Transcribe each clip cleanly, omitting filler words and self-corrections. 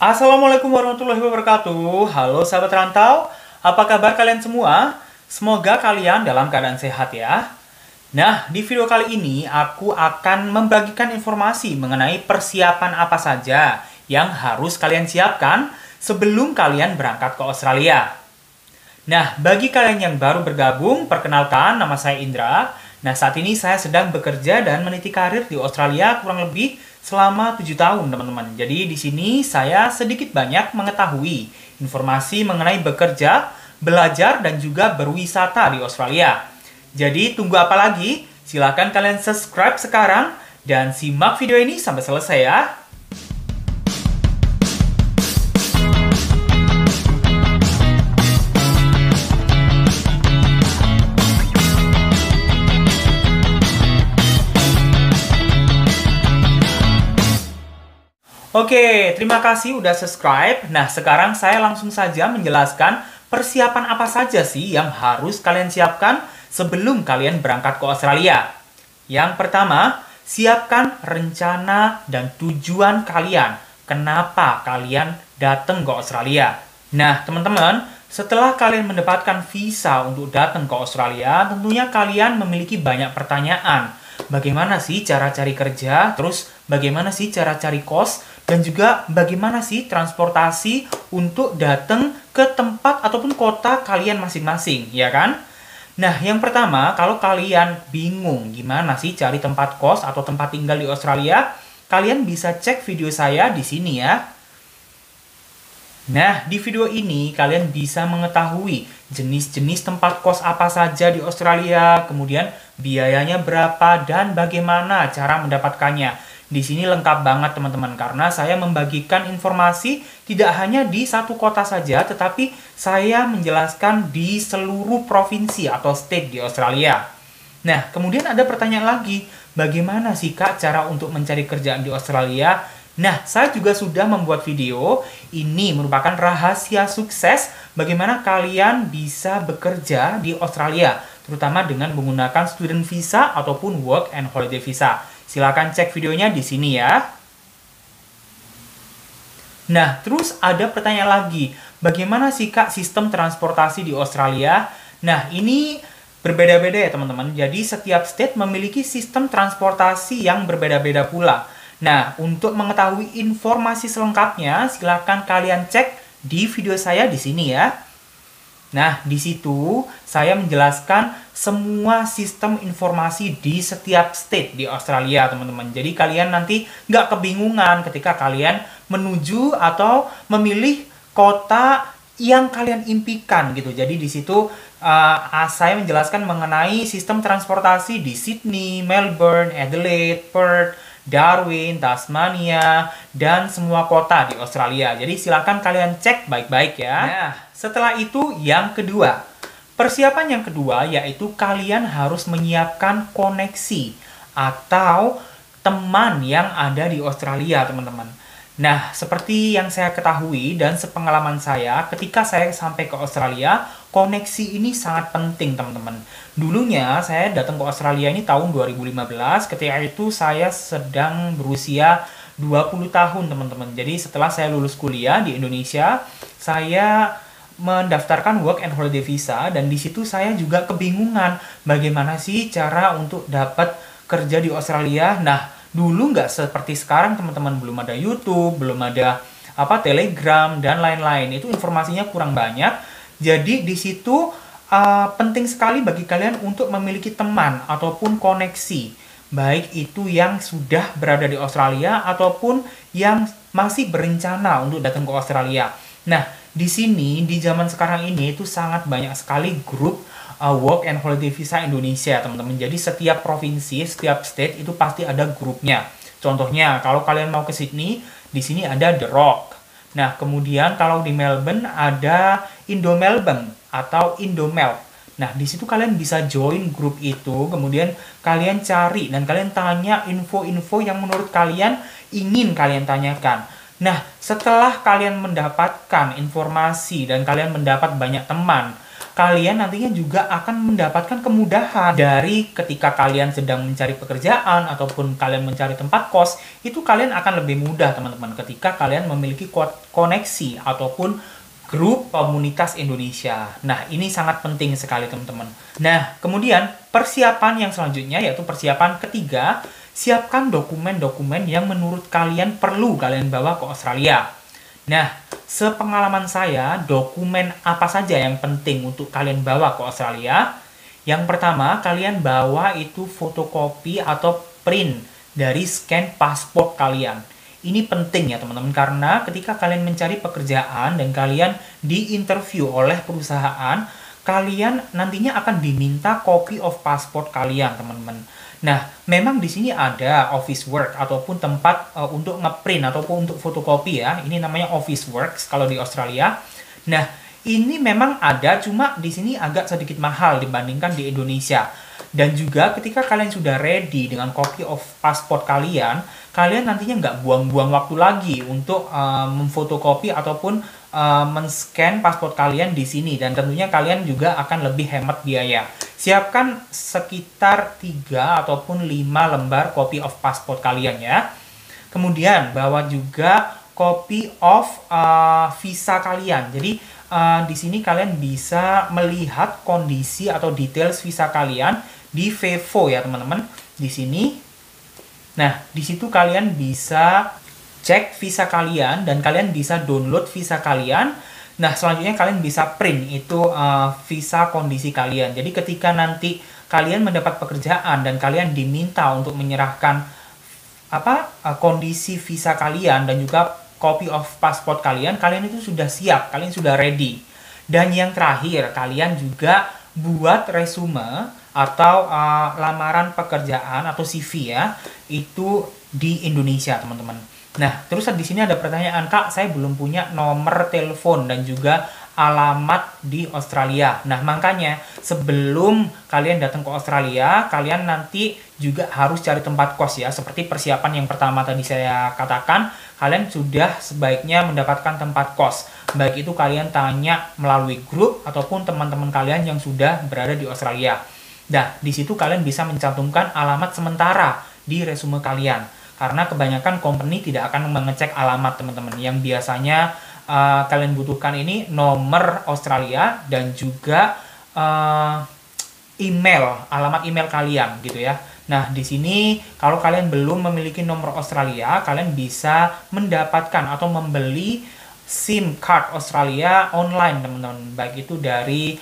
Assalamualaikum warahmatullahi wabarakatuh. Halo sahabat rantau, apa kabar kalian semua? Semoga kalian dalam keadaan sehat ya. Nah, di video kali ini aku akan membagikan informasi mengenai persiapan apa saja yang harus kalian siapkan sebelum kalian berangkat ke Australia. Nah, bagi kalian yang baru bergabung, perkenalkan, nama saya Indra. Nah, saat ini saya sedang bekerja dan meniti karir di Australia kurang lebih selama 7 tahun, teman-teman. Jadi, di sini saya sedikit banyak mengetahui informasi mengenai bekerja, belajar, dan juga berwisata di Australia. Jadi, tunggu apa lagi? Silahkan kalian subscribe sekarang dan simak video ini sampai selesai ya. Oke, terima kasih udah subscribe. Nah, sekarang saya langsung saja menjelaskan persiapan apa saja sih yang harus kalian siapkan sebelum kalian berangkat ke Australia. Yang pertama, siapkan rencana dan tujuan kalian. Kenapa kalian datang ke Australia? Nah, teman-teman, setelah kalian mendapatkan visa untuk datang ke Australia, tentunya kalian memiliki banyak pertanyaan. Bagaimana sih cara cari kerja? Terus bagaimana sih cara cari kos? Dan juga bagaimana sih transportasi untuk datang ke tempat ataupun kota kalian masing-masing, ya kan? Nah, yang pertama, kalau kalian bingung gimana sih cari tempat kos atau tempat tinggal di Australia, kalian bisa cek video saya di sini ya. Nah, di video ini kalian bisa mengetahui jenis-jenis tempat kos apa saja di Australia, kemudian biayanya berapa dan bagaimana cara mendapatkannya. Di sini lengkap banget teman-teman karena saya membagikan informasi tidak hanya di satu kota saja, tetapi saya menjelaskan di seluruh provinsi atau state di Australia. Nah, kemudian ada pertanyaan lagi, bagaimana sih Kak cara untuk mencari kerjaan di Australia? Nah, saya juga sudah membuat video, ini merupakan rahasia sukses bagaimana kalian bisa bekerja di Australia, terutama dengan menggunakan student visa ataupun work and holiday visa. Silakan cek videonya di sini ya. Nah, terus ada pertanyaan lagi, bagaimana sih Kak sistem transportasi di Australia? Nah, ini berbeda-beda ya teman-teman, jadi setiap state memiliki sistem transportasi yang berbeda-beda pula. Nah, untuk mengetahui informasi selengkapnya, silakan kalian cek di video saya di sini ya. Nah, di situ saya menjelaskan semua sistem informasi di setiap state di Australia, teman-teman. Jadi kalian nanti nggak kebingungan ketika kalian menuju atau memilih kota yang kalian impikan gitu. Jadi di situ saya menjelaskan mengenai sistem transportasi di Sydney, Melbourne, Adelaide, Perth, Darwin, Tasmania, dan semua kota di Australia. Jadi silakan kalian cek baik-baik ya. Nah, setelah itu yang kedua. Persiapan yang kedua yaitu kalian harus menyiapkan koneksi atau teman yang ada di Australia, teman-teman. Nah, seperti yang saya ketahui dan sepengalaman saya, ketika saya sampai ke Australia, koneksi ini sangat penting, teman-teman. Dulunya, saya datang ke Australia ini tahun 2015, ketika itu saya sedang berusia 20 tahun, teman-teman. Jadi, setelah saya lulus kuliah di Indonesia, saya mendaftarkan work and holiday visa, dan di situ saya juga kebingungan bagaimana sih cara untuk dapat kerja di Australia. Nah, dulu nggak seperti sekarang teman-teman, belum ada YouTube, belum ada Telegram dan lain-lain. Itu informasinya kurang banyak. Jadi di situ penting sekali bagi kalian untuk memiliki teman ataupun koneksi, baik itu yang sudah berada di Australia ataupun yang masih berencana untuk datang ke Australia. Nah, di sini di zaman sekarang ini itu sangat banyak sekali grup work and holiday visa Indonesia, teman-teman. Jadi setiap provinsi, setiap state itu pasti ada grupnya. Contohnya, kalau kalian mau ke Sydney, di sini ada The Rock. Nah, kemudian kalau di Melbourne ada Indo Melbourne atau Indomel. Nah, di situ kalian bisa join grup itu, kemudian kalian cari dan kalian tanya info-info yang menurut kalian ingin kalian tanyakan. Nah, setelah kalian mendapatkan informasi dan kalian mendapat banyak teman, kalian nantinya juga akan mendapatkan kemudahan dari ketika kalian sedang mencari pekerjaan ataupun kalian mencari tempat kos, itu kalian akan lebih mudah teman-teman ketika kalian memiliki koneksi ataupun grup komunitas Indonesia. Nah, ini sangat penting sekali teman-teman. Nah, kemudian persiapan yang selanjutnya yaitu persiapan ketiga, siapkan dokumen-dokumen yang menurut kalian perlu kalian bawa ke Australia. Nah, sepengalaman saya, dokumen apa saja yang penting untuk kalian bawa ke Australia? Yang pertama, kalian bawa itu fotokopi atau print dari scan paspor kalian. Ini penting ya teman-teman, karena ketika kalian mencari pekerjaan dan kalian diinterview oleh perusahaan, kalian nantinya akan diminta copy of passport kalian teman-teman. Nah, memang di sini ada office work ataupun tempat untuk ngeprint ataupun untuk fotokopi ya. Ini namanya office works kalau di Australia. Nah, ini memang ada, cuma di sini agak sedikit mahal dibandingkan di Indonesia. Dan juga ketika kalian sudah ready dengan copy of passport kalian, kalian nantinya nggak buang-buang waktu lagi untuk memfotokopi ataupun men-scan pasport kalian di sini. Dan tentunya kalian juga akan lebih hemat biaya. Siapkan sekitar 3 ataupun 5 lembar copy of passport kalian ya. Kemudian bawa juga copy of visa kalian. Jadi di sini kalian bisa melihat kondisi atau details visa kalian di Vevo ya teman-teman. Di sini. Nah, di situ kalian bisa cek visa kalian dan kalian bisa download visa kalian. Nah, selanjutnya kalian bisa print itu visa kondisi kalian. Jadi ketika nanti kalian mendapat pekerjaan dan kalian diminta untuk menyerahkan kondisi visa kalian dan juga copy of passport kalian, kalian itu sudah siap, kalian sudah ready. Dan yang terakhir, kalian juga buat resume atau lamaran pekerjaan atau CV ya, itu di Indonesia, teman-teman. Nah, terus di sini ada pertanyaan, Kak, saya belum punya nomor telepon dan juga alamat di Australia. Nah, makanya sebelum kalian datang ke Australia, kalian nanti juga harus cari tempat kos ya. Seperti persiapan yang pertama tadi saya katakan, kalian sudah sebaiknya mendapatkan tempat kos. Baik itu kalian tanya melalui grup ataupun teman-teman kalian yang sudah berada di Australia. Nah, di situ kalian bisa mencantumkan alamat sementara di resume kalian. Karena kebanyakan company tidak akan mengecek alamat teman-teman. Yang biasanya kalian butuhkan ini nomor Australia dan juga email, alamat email kalian gitu ya. Nah, di sini kalau kalian belum memiliki nomor Australia, kalian bisa mendapatkan atau membeli SIM card Australia online teman-teman. Baik itu dari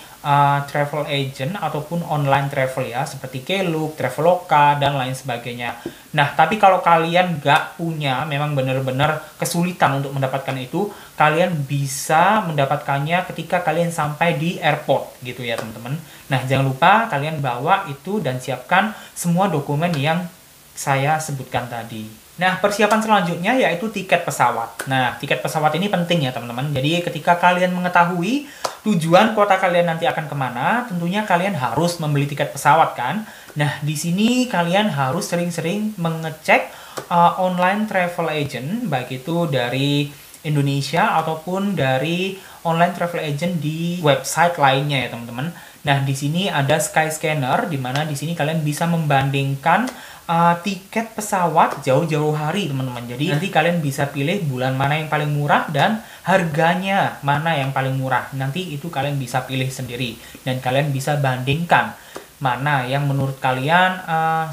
travel agent ataupun online travel ya, seperti Klook, Traveloka, dan lain sebagainya. Nah, tapi kalau kalian nggak punya, memang benar-benar kesulitan untuk mendapatkan itu, kalian bisa mendapatkannya ketika kalian sampai di airport gitu ya teman-teman. Nah, jangan lupa kalian bawa itu dan siapkan semua dokumen yang saya sebutkan tadi. Nah, persiapan selanjutnya yaitu tiket pesawat. Nah, tiket pesawat ini penting ya teman-teman. Jadi ketika kalian mengetahui tujuan kota kalian nanti akan kemana, tentunya kalian harus membeli tiket pesawat kan. Nah, di sini kalian harus sering-sering mengecek online travel agent, baik itu dari Indonesia ataupun dari online travel agent di website lainnya ya teman-teman. Nah, di sini ada Skyscanner, di mana di sini kalian bisa membandingkan tiket pesawat jauh-jauh hari teman-teman. Jadi nanti kalian bisa pilih bulan mana yang paling murah dan harganya mana yang paling murah. Nanti itu kalian bisa pilih sendiri dan kalian bisa bandingkan mana yang menurut kalian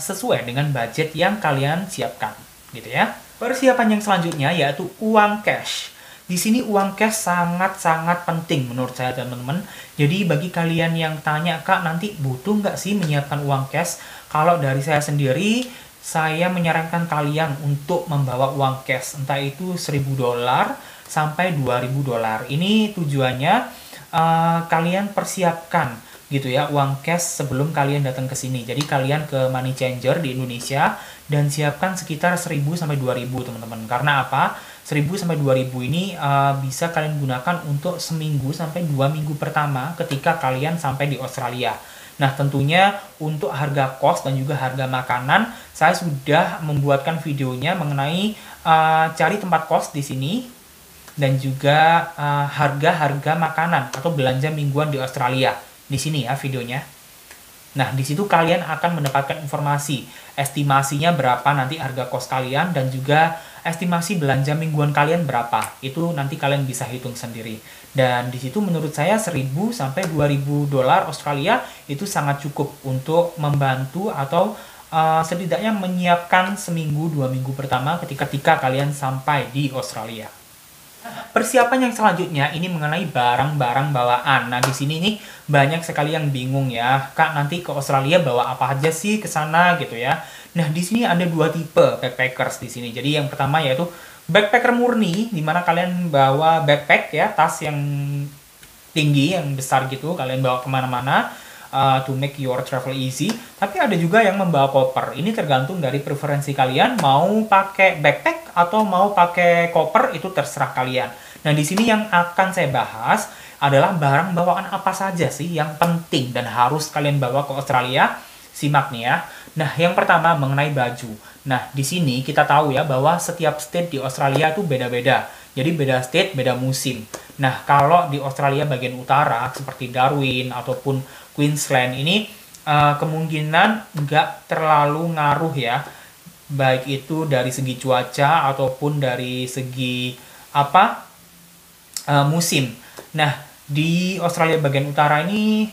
sesuai dengan budget yang kalian siapkan gitu ya. Persiapan yang selanjutnya yaitu uang cash. Di sini uang cash sangat-sangat penting menurut saya teman-teman. Jadi bagi kalian yang tanya, Kak, nanti butuh nggak sih menyiapkan uang cash? Kalau dari saya sendiri, saya menyarankan kalian untuk membawa uang cash. Entah itu $1.000 sampai $2.000. Ini tujuannya kalian persiapkan gitu ya uang cash sebelum kalian datang ke sini. Jadi kalian ke Money Changer di Indonesia dan siapkan sekitar 1.000 sampai 2.000 teman-teman. Karena apa? 1.000 sampai 2.000 ini bisa kalian gunakan untuk seminggu sampai 2 minggu pertama ketika kalian sampai di Australia. Nah, tentunya untuk harga kos dan juga harga makanan, saya sudah membuatkan videonya mengenai cari tempat kos di sini dan juga harga-harga makanan atau belanja mingguan di Australia. Di sini ya videonya. Nah, di situ kalian akan mendapatkan informasi estimasinya berapa nanti harga kos kalian dan juga estimasi belanja mingguan kalian berapa. Itu nanti kalian bisa hitung sendiri. Dan di situ menurut saya 1.000 sampai 2.000 dolar Australia itu sangat cukup untuk membantu atau setidaknya menyiapkan seminggu 2 minggu pertama ketika kalian sampai di Australia. Persiapan yang selanjutnya ini mengenai barang-barang bawaan. Nah, di sini nih banyak sekali yang bingung ya. Kak, nanti ke Australia bawa apa aja sih ke sana gitu ya. Nah, di sini ada 2 tipe backpackers di sini. Jadi yang pertama yaitu backpacker murni, di mana kalian bawa backpack ya, tas yang tinggi, yang besar gitu, kalian bawa kemana-mana to make your travel easy. Tapi ada juga yang membawa koper. Ini tergantung dari preferensi kalian, mau pakai backpack atau mau pakai koper, itu terserah kalian. Nah, di sini yang akan saya bahas adalah barang bawaan apa saja sih yang penting dan harus kalian bawa ke Australia. Simak nih ya. Nah, yang pertama mengenai baju. Nah, di sini kita tahu ya bahwa setiap state di Australia itu beda-beda. Jadi beda state, beda musim. Nah, kalau di Australia bagian utara seperti Darwin ataupun Queensland ini kemungkinan nggak terlalu ngaruh ya. Baik itu dari segi cuaca ataupun dari segi musim. Nah, di Australia bagian utara ini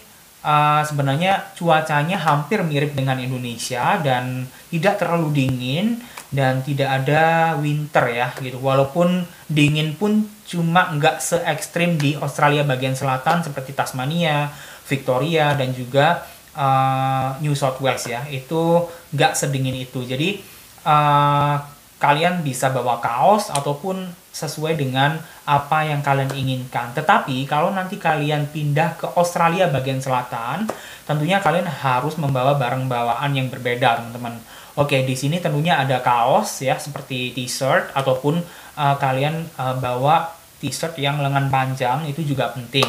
sebenarnya cuacanya hampir mirip dengan Indonesia dan tidak terlalu dingin dan tidak ada winter ya gitu. Walaupun dingin pun cuma nggak se ekstrim di Australia bagian selatan seperti Tasmania, Victoria dan juga New South Wales ya. Itu nggak sedingin itu. Jadi kalian bisa bawa kaos ataupun sesuai dengan apa yang kalian inginkan. Tetapi kalau nanti kalian pindah ke Australia bagian selatan, tentunya kalian harus membawa barang bawaan yang berbeda, teman-teman. Oke, di sini tentunya ada kaos ya, seperti t-shirt ataupun kalian bawa t-shirt yang lengan panjang, itu juga penting.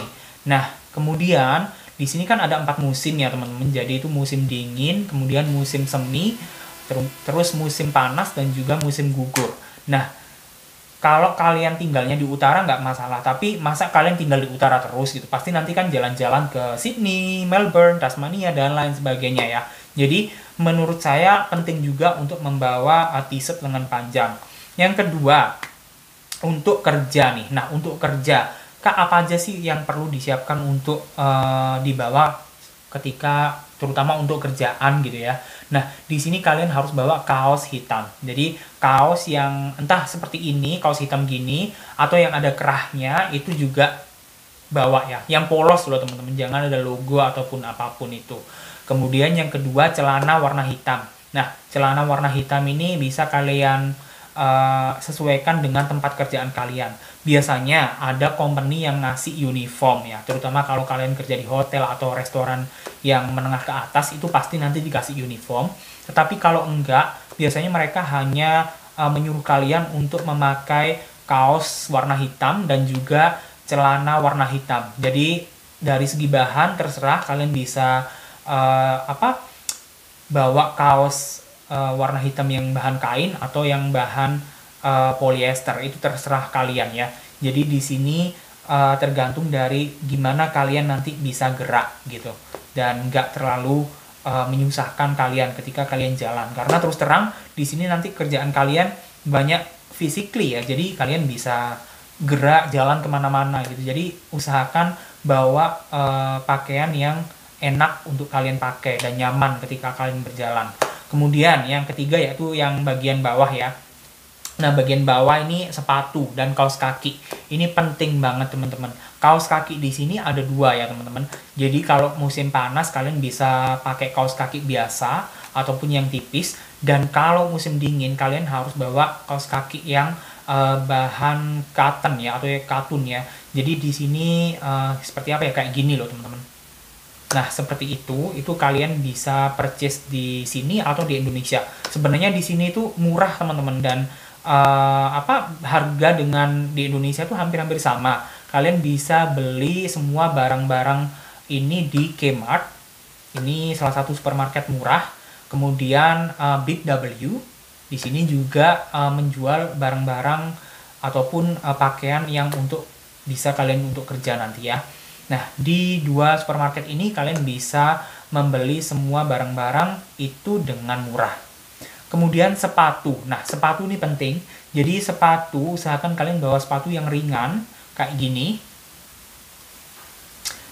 Nah, kemudian di sini kan ada 4 musim ya, teman-teman. Jadi itu musim dingin, kemudian musim semi, terus musim panas dan juga musim gugur. Nah, kalau kalian tinggalnya di utara nggak masalah, tapi masa kalian tinggal di utara terus gitu? Pasti nanti kan jalan-jalan ke Sydney, Melbourne, Tasmania, dan lain sebagainya ya. Jadi menurut saya penting juga untuk membawa t-shirt lengan panjang. Yang kedua, untuk kerja nih. Nah, untuk kerja, Kak, apa aja sih yang perlu disiapkan untuk dibawa ketika terutama untuk kerjaan gitu ya. Nah, di sini kalian harus bawa kaos hitam. Jadi, kaos yang entah seperti ini, kaos hitam gini, atau yang ada kerahnya, itu juga bawa ya. Yang polos loh teman-teman, jangan ada logo ataupun apapun itu. Kemudian yang kedua, celana warna hitam. Nah, celana warna hitam ini bisa kalian sesuaikan dengan tempat kerjaan kalian. Biasanya ada company yang ngasih uniform ya, terutama kalau kalian kerja di hotel atau restoran yang menengah ke atas, itu pasti nanti dikasih uniform. Tetapi kalau enggak, biasanya mereka hanya menyuruh kalian untuk memakai kaos warna hitam dan juga celana warna hitam. Jadi dari segi bahan terserah kalian bisa bawa kaos warna hitam yang bahan kain atau yang bahan polyester, itu terserah kalian ya. Jadi di sini tergantung dari gimana kalian nanti bisa gerak gitu dan nggak terlalu menyusahkan kalian ketika kalian jalan, karena terus terang di sini nanti kerjaan kalian banyak physically ya, jadi kalian bisa gerak jalan kemana-mana gitu. Jadi usahakan bawa pakaian yang enak untuk kalian pakai dan nyaman ketika kalian berjalan. Kemudian yang ketiga yaitu yang bagian bawah ya. Nah, bagian bawah ini sepatu dan kaos kaki. Ini penting banget teman-teman. Kaos kaki di sini ada 2 ya teman-teman. Jadi kalau musim panas kalian bisa pakai kaos kaki biasa ataupun yang tipis. Dan kalau musim dingin kalian harus bawa kaos kaki yang bahan cotton ya atau katun ya. Jadi di sini seperti apa ya, kayak gini loh teman-teman. Nah, seperti itu kalian bisa purchase di sini atau di Indonesia. Sebenarnya di sini itu murah teman-teman, dan harga dengan di Indonesia itu hampir-hampir sama. Kalian bisa beli semua barang-barang ini di Kmart. Ini salah satu supermarket murah. Kemudian Big W di sini juga menjual barang-barang ataupun pakaian yang untuk bisa kalian untuk kerja nanti ya. Nah, di dua supermarket ini kalian bisa membeli semua barang-barang itu dengan murah. Kemudian sepatu. Nah, sepatu ini penting. Jadi sepatu, usahakan kalian bawa sepatu yang ringan, kayak gini.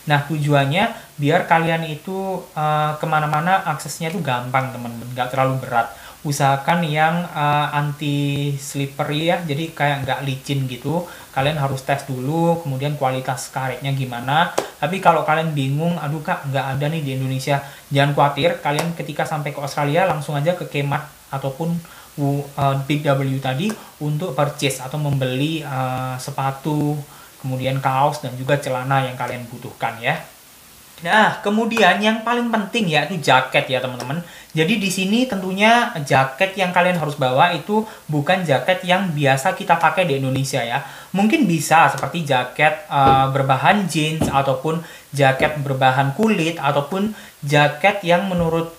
Nah, tujuannya biar kalian itu kemana-mana aksesnya itu gampang, teman-teman. Nggak terlalu berat. Usahakan yang anti slippery ya, jadi kayak nggak licin gitu. Kalian harus tes dulu, kemudian kualitas karetnya gimana. Tapi kalau kalian bingung, aduh kak nggak ada nih di Indonesia, jangan khawatir. Kalian ketika sampai ke Australia langsung aja ke Kmart ataupun Big W tadi untuk purchase atau membeli sepatu, kemudian kaos dan juga celana yang kalian butuhkan ya. Nah, kemudian yang paling penting yaitu jaket ya teman-teman. Jadi di sini tentunya jaket yang kalian harus bawa itu bukan jaket yang biasa kita pakai di Indonesia ya. Mungkin bisa seperti jaket berbahan jeans ataupun jaket berbahan kulit ataupun jaket yang menurut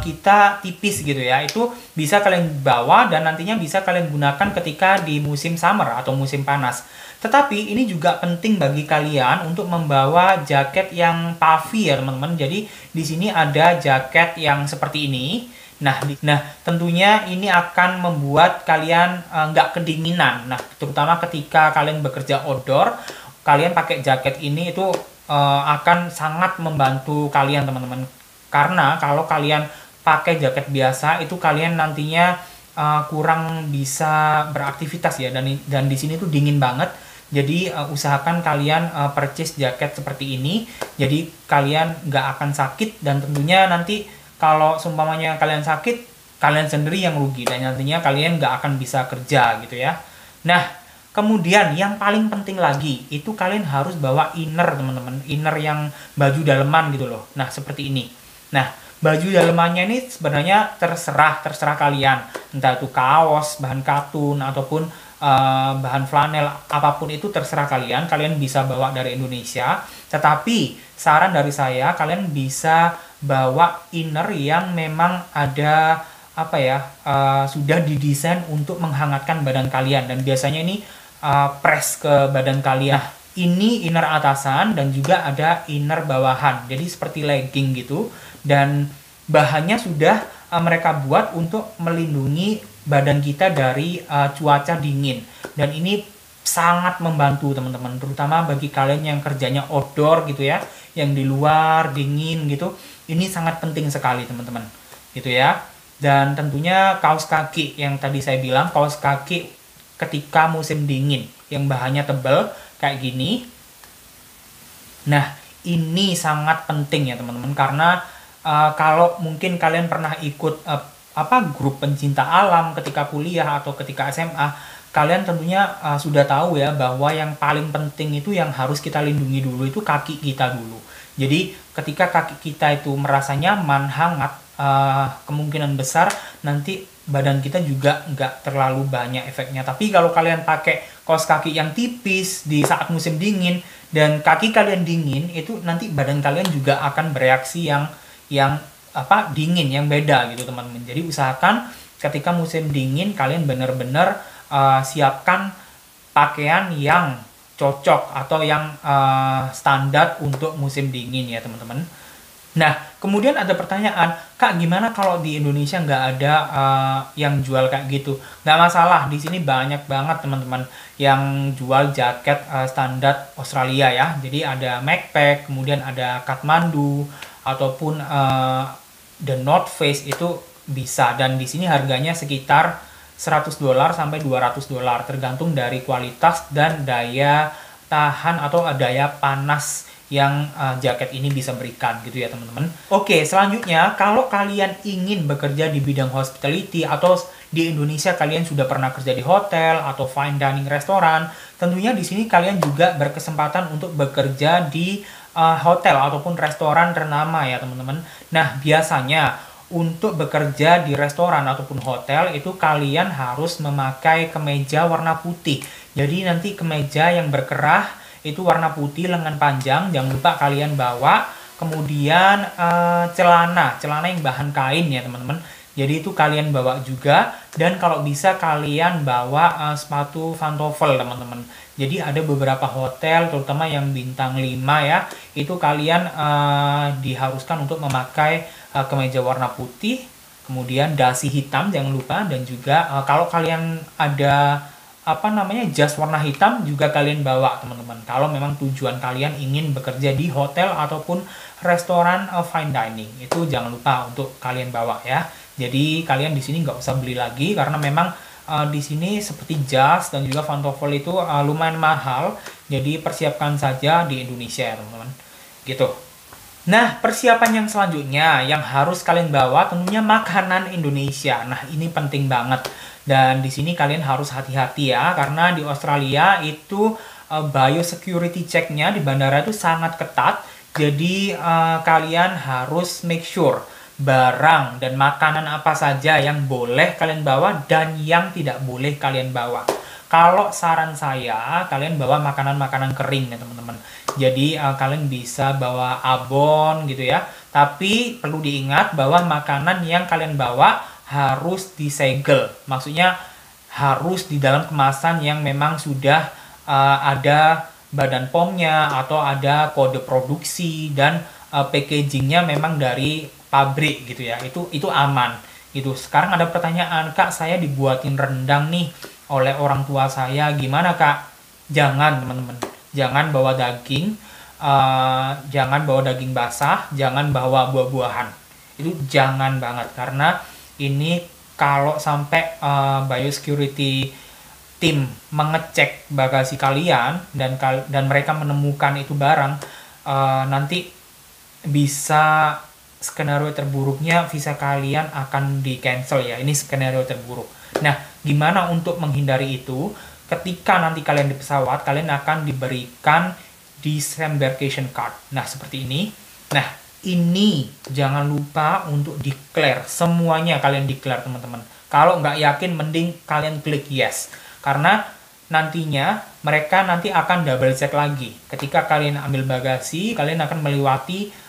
kita tipis gitu ya. Itu bisa kalian bawa dan nantinya bisa kalian gunakan ketika di musim summer atau musim panas. Tetapi ini juga penting bagi kalian untuk membawa jaket yang puffy ya teman-teman. Jadi di sini ada jaket yang seperti ini. Nah, tentunya ini akan membuat kalian nggak kedinginan. Nah, terutama ketika kalian bekerja outdoor, kalian pakai jaket ini itu akan sangat membantu kalian teman-teman. Karena kalau kalian pakai jaket biasa itu kalian nantinya kurang bisa beraktivitas ya, dan di sini tuh dingin banget. Jadi usahakan kalian purchase jaket seperti ini, jadi kalian nggak akan sakit, dan tentunya nanti kalau seumpamanya kalian sakit, kalian sendiri yang rugi dan nantinya kalian nggak akan bisa kerja gitu ya. Nah, kemudian yang paling penting lagi itu kalian harus bawa inner teman-teman, inner yang baju daleman gitu loh. Nah, seperti ini. Nah, baju dalemannya ini sebenarnya terserah kalian, entah itu kaos, bahan katun ataupun bahan flanel, apapun itu terserah kalian bisa bawa dari Indonesia. Tetapi saran dari saya, kalian bisa bawa inner yang memang ada apa ya, sudah didesain untuk menghangatkan badan kalian, dan biasanya ini press ke badan kalian. Ini inner atasan dan juga ada inner bawahan, jadi seperti legging gitu, dan bahannya sudah mereka buat untuk melindungi badan kita dari cuaca dingin, dan ini sangat membantu teman-teman, terutama bagi kalian yang kerjanya outdoor gitu ya, yang di luar dingin gitu. Ini sangat penting sekali teman-teman gitu ya. Dan tentunya kaos kaki yang tadi saya bilang, kaos kaki ketika musim dingin yang bahannya tebal kayak gini. Nah, ini sangat penting ya teman-teman, karena kalau mungkin kalian pernah ikut grup pencinta alam ketika kuliah atau ketika SMA, kalian tentunya sudah tahu ya bahwa yang paling penting itu yang harus kita lindungi dulu itu kaki kita dulu. Jadi ketika kaki kita itu merasa nyaman, hangat, kemungkinan besar nanti badan kita juga nggak terlalu banyak efeknya. Tapi kalau kalian pakai kaos kaki yang tipis di saat musim dingin dan kaki kalian dingin, itu nanti badan kalian juga akan bereaksi yang dingin, yang beda gitu teman-teman. Jadi usahakan ketika musim dingin kalian benar-benar siapkan pakaian yang cocok atau yang standar untuk musim dingin ya teman-teman. Nah, kemudian ada pertanyaan, Kak gimana kalau di Indonesia nggak ada yang jual kayak gitu? Nggak masalah, di sini banyak banget teman-teman yang jual jaket standar Australia ya. Jadi ada Macpac, kemudian ada Kathmandu, ataupun The North Face itu bisa, dan di sini harganya sekitar $100 sampai $200 tergantung dari kualitas dan daya tahan atau daya panas yang jaket ini bisa berikan gitu ya teman-teman. Oke, selanjutnya kalau kalian ingin bekerja di bidang hospitality atau di Indonesia kalian sudah pernah kerja di hotel atau fine dining restoran, tentunya di sini kalian juga berkesempatan untuk bekerja di hotel ataupun restoran ternama ya teman-teman. Nah, biasanya untuk bekerja di restoran ataupun hotel itu kalian harus memakai kemeja warna putih. Jadi nanti kemeja yang berkerah itu warna putih, lengan panjang, jangan lupa kalian bawa. Kemudian celana yang bahan kain ya teman-teman. Jadi itu kalian bawa juga, dan kalau bisa kalian bawa sepatu pantofel teman-teman. Jadi ada beberapa hotel, terutama yang bintang 5 ya, itu kalian diharuskan untuk memakai kemeja warna putih, kemudian dasi hitam jangan lupa, dan juga kalau kalian ada jas warna hitam juga kalian bawa teman-teman. Kalau memang tujuan kalian ingin bekerja di hotel ataupun restoran fine dining, itu jangan lupa untuk kalian bawa ya. Jadi kalian di sini nggak usah beli lagi karena memang di sini seperti jas dan juga pantofel itu lumayan mahal. Jadi persiapkan saja di Indonesia ya teman-teman. Gitu. Nah, persiapan yang selanjutnya yang harus kalian bawa tentunya makanan Indonesia. Nah, ini penting banget. Dan di sini kalian harus hati-hati ya, karena di Australia itu biosecurity check-nya di bandara itu sangat ketat. Jadi kalian harus make sure barang dan makanan apa saja yang boleh kalian bawa dan yang tidak boleh kalian bawa. Kalau saran saya, kalian bawa makanan-makanan kering ya teman-teman. Jadi kalian bisa bawa abon gitu ya. Tapi perlu diingat bahwa makanan yang kalian bawa harus disegel. Maksudnya harus di dalam kemasan yang memang sudah ada badan POM-nya atau ada kode produksi dan packagingnya memang dari pabrik gitu ya. Itu aman. Gitu. Sekarang ada pertanyaan, Kak, saya dibuatin rendang nih oleh orang tua saya, gimana Kak? Jangan teman-teman, jangan bawa daging, jangan bawa daging basah, jangan bawa buah-buahan. Itu jangan banget, karena ini kalau sampai biosecurity team mengecek bagasi kalian dan mereka menemukan itu barang, nanti bisa skenario terburuknya visa kalian akan di cancel ya. Ini skenario terburuk. Nah, gimana untuk menghindari itu? Ketika nanti kalian di pesawat, kalian akan diberikan disembarkation card. Nah, seperti ini. Nah, ini jangan lupa untuk declare. Semuanya kalian declare, teman-teman. Kalau nggak yakin, mending kalian klik yes. Karena nantinya mereka nanti akan double check lagi. Ketika kalian ambil bagasi, kalian akan melewati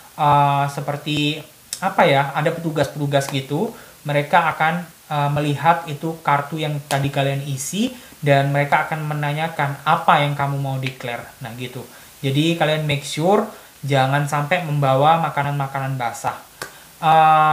seperti ada petugas-petugas gitu. Mereka akan melihat itu kartu yang tadi kalian isi, dan mereka akan menanyakan apa yang kamu mau declare. Nah gitu. Jadi kalian make sure jangan sampai membawa makanan-makanan basah.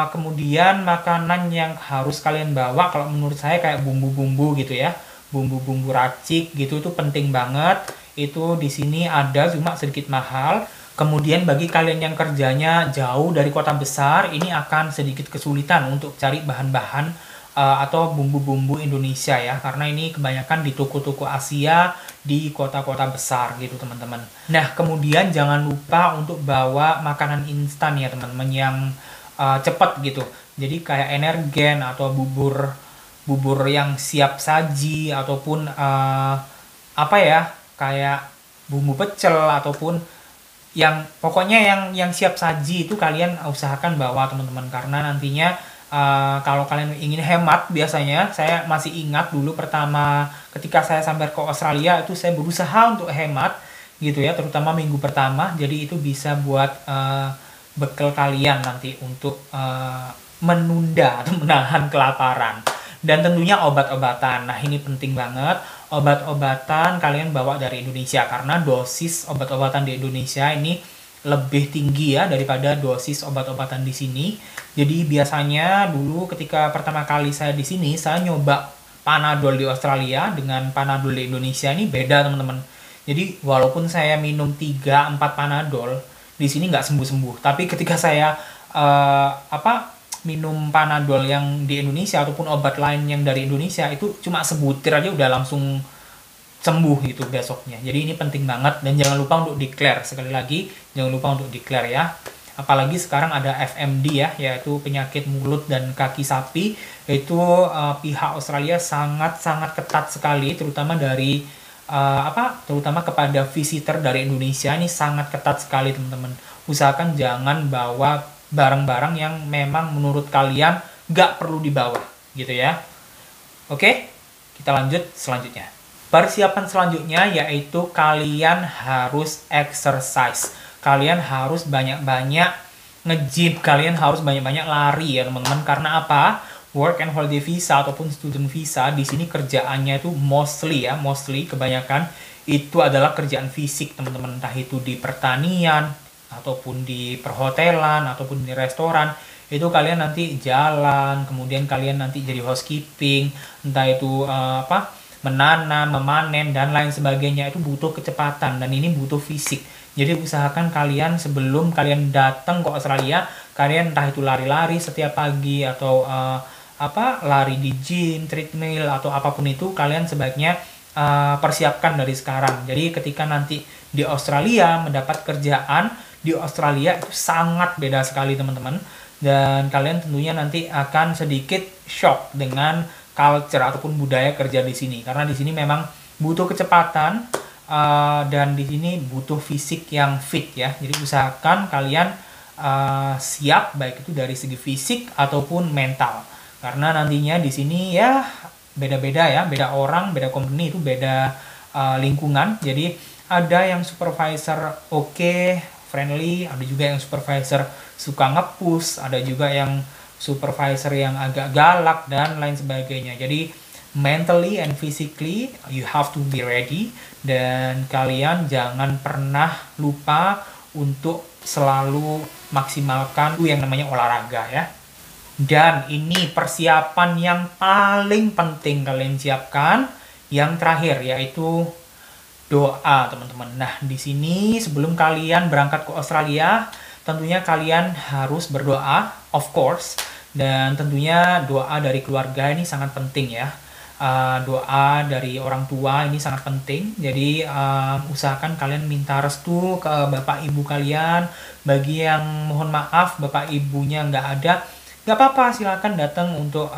Kemudian makanan yang harus kalian bawa, kalau menurut saya kayak bumbu-bumbu gitu ya, bumbu-bumbu racik gitu, itu penting banget. Itu di sini ada, cuma sedikit mahal. Kemudian bagi kalian yang kerjanya jauh dari kota besar, ini akan sedikit kesulitan untuk cari bahan-bahan atau bumbu-bumbu Indonesia ya, karena ini kebanyakan di toko-toko Asia di kota-kota besar gitu teman-teman. Nah, kemudian jangan lupa untuk bawa makanan instan ya teman-teman, yang cepat gitu. Jadi kayak Energen atau bubur yang siap saji, ataupun kayak bumbu pecel, ataupun yang pokoknya yang siap saji itu kalian usahakan bawa teman-teman, karena nantinya kalau kalian ingin hemat, biasanya saya masih ingat dulu pertama ketika saya sampai ke Australia itu saya berusaha untuk hemat gitu ya, terutama minggu pertama. Jadi itu bisa buat bekal kalian nanti untuk menunda atau menahan kelaparan. Dan tentunya obat-obatan. Nah, ini penting banget. Obat-obatan kalian bawa dari Indonesia, karena dosis obat-obatan di Indonesia ini lebih tinggi ya daripada dosis obat-obatan di sini. Jadi biasanya dulu ketika pertama kali saya di sini, saya nyoba Panadol di Australia dengan Panadol di Indonesia, ini beda teman-teman. Jadi walaupun saya minum 3-4 Panadol, di sini nggak sembuh-sembuh. Tapi ketika saya minum Panadol yang di Indonesia ataupun obat lain yang dari Indonesia, itu cuma sebutir aja udah langsung sembuh gitu besoknya. Jadi ini penting banget, dan jangan lupa untuk declare. Sekali lagi, jangan lupa untuk declare ya. Apalagi sekarang ada FMD ya, yaitu penyakit mulut dan kaki sapi. Itu pihak Australia sangat-sangat ketat sekali, terutama dari terutama kepada visitor dari Indonesia. Ini sangat ketat sekali teman-teman. Usahakan jangan bawa barang-barang yang memang menurut kalian nggak perlu dibawa gitu ya. Oke, kita lanjut selanjutnya. Persiapan selanjutnya yaitu kalian harus exercise. Kalian harus banyak-banyak nge-gym, kalian harus banyak-banyak lari ya teman-teman. Karena apa? work and holiday visa ataupun student visa, di sini kerjaannya itu mostly kebanyakan itu adalah kerjaan fisik, teman-teman. Entah itu di pertanian, ataupun di perhotelan, ataupun di restoran. Itu kalian nanti jalan, kemudian kalian nanti jadi housekeeping, entah itu menanam, memanen, dan lain sebagainya. Itu butuh kecepatan, dan ini butuh fisik. Jadi usahakan kalian sebelum kalian datang ke Australia, kalian entah itu lari-lari setiap pagi, atau lari di gym, treadmill, atau apapun itu, kalian sebaiknya persiapkan dari sekarang. Jadi ketika nanti di Australia mendapat kerjaan, di Australia itu sangat beda sekali, teman-teman. Dan kalian tentunya nanti akan sedikit shock dengan culture ataupun budaya kerja di sini. Karena di sini memang butuh kecepatan, dan di sini butuh fisik yang fit ya. Jadi usahakan kalian siap, baik itu dari segi fisik ataupun mental. Karena nantinya di sini ya beda-beda ya, beda orang, beda company, itu beda lingkungan. Jadi ada yang supervisor oke, friendly, ada juga yang supervisor suka nge-push, ada juga yang supervisor yang agak galak, dan lain sebagainya. Jadi mentally and physically you have to be ready, dan kalian jangan pernah lupa untuk selalu maksimalkan yang namanya olahraga ya. Dan ini persiapan yang paling penting kalian siapkan, yang terakhir, yaitu doa, teman-teman. Nah, di sini sebelum kalian berangkat ke Australia, tentunya kalian harus berdoa, of course. Dan tentunya doa dari keluarga ini sangat penting ya. Doa dari orang tua ini sangat penting. Jadi usahakan kalian minta restu ke bapak ibu kalian. Bagi yang mohon maaf bapak ibunya nggak ada, nggak apa-apa, silakan datang untuk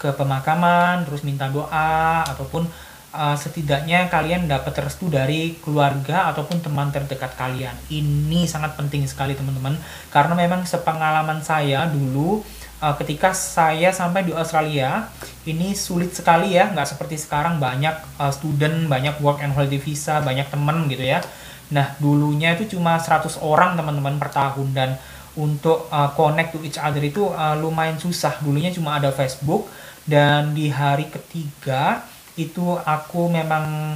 ke pemakaman, terus minta doa, ataupun setidaknya kalian dapat restu dari keluarga ataupun teman terdekat kalian. Ini sangat penting sekali, teman-teman, karena memang sepengalaman saya dulu ketika saya sampai di Australia, ini sulit sekali ya, nggak seperti sekarang banyak student, banyak work and holiday visa, banyak teman gitu ya. Nah, dulunya itu cuma 100 orang, teman-teman, per tahun, dan untuk connect to each other itu lumayan susah. Dulunya cuma ada Facebook, dan di hari ketiga itu aku memang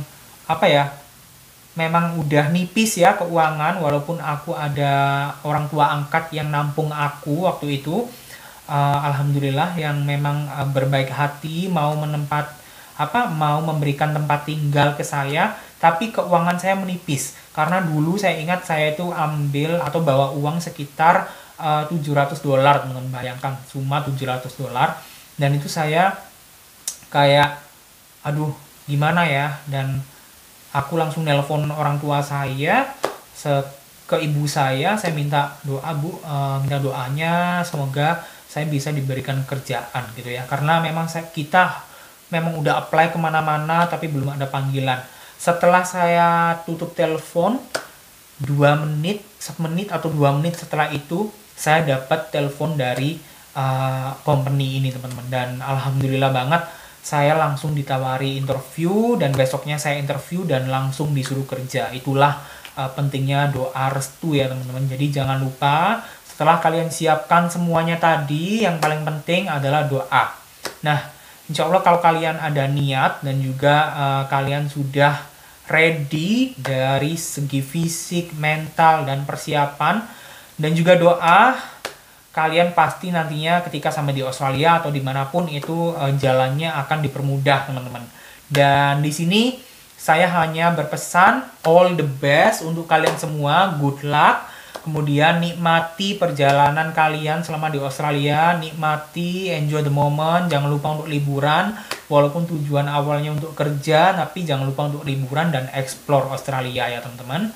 memang udah nipis ya keuangan, walaupun aku ada orang tua angkat yang nampung aku waktu itu. Alhamdulillah yang memang berbaik hati mau mau memberikan tempat tinggal ke saya, tapi keuangan saya menipis. Karena dulu saya ingat saya itu ambil atau bawa uang sekitar $700, teman-teman. Bayangkan cuma $700, dan itu saya kayak aduh gimana ya, dan aku langsung nelpon orang tua saya, ke ibu saya minta doa, Bu, minta doanya semoga saya bisa diberikan kerjaan gitu ya. Karena memang kita memang udah apply kemana-mana tapi belum ada panggilan. Setelah saya tutup telepon 1 menit atau 2 menit setelah itu, saya dapat telepon dari company ini, teman-teman. Dan alhamdulillah banget, saya langsung ditawari interview, dan besoknya saya interview dan langsung disuruh kerja. Itulah pentingnya doa restu ya, teman-teman. Jadi jangan lupa, setelah kalian siapkan semuanya tadi, yang paling penting adalah doa. Nah, insya Allah kalau kalian ada niat dan juga kalian sudah ready dari segi fisik, mental, dan persiapan, dan juga doa, kalian pasti nantinya ketika sampai di Australia atau dimanapun itu jalannya akan dipermudah, teman-teman. Dan di sini saya hanya berpesan all the best untuk kalian semua, good luck. Kemudian nikmati perjalanan kalian selama di Australia, nikmati, enjoy the moment, jangan lupa untuk liburan, walaupun tujuan awalnya untuk kerja, tapi jangan lupa untuk liburan dan explore Australia ya, teman-teman.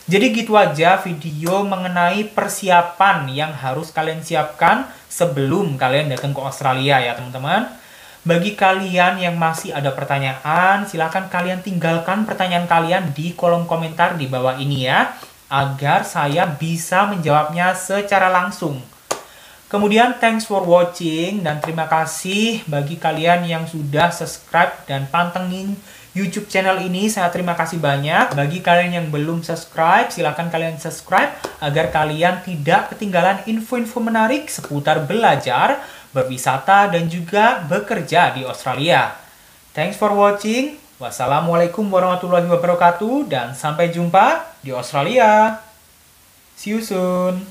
Jadi gitu aja video mengenai persiapan yang harus kalian siapkan sebelum kalian datang ke Australia ya, teman-teman. Bagi kalian yang masih ada pertanyaan, silakan kalian tinggalkan pertanyaan kalian di kolom komentar di bawah ini ya, agar saya bisa menjawabnya secara langsung. Kemudian thanks for watching, dan terima kasih bagi kalian yang sudah subscribe dan pantengin YouTube channel ini. Saya terima kasih banyak. Bagi kalian yang belum subscribe, silahkan kalian subscribe agar kalian tidak ketinggalan info-info menarik seputar belajar, berwisata, dan juga bekerja di Australia. Thanks for watching. Wassalamualaikum warahmatullahi wabarakatuh dan sampai jumpa di Australia. See you soon.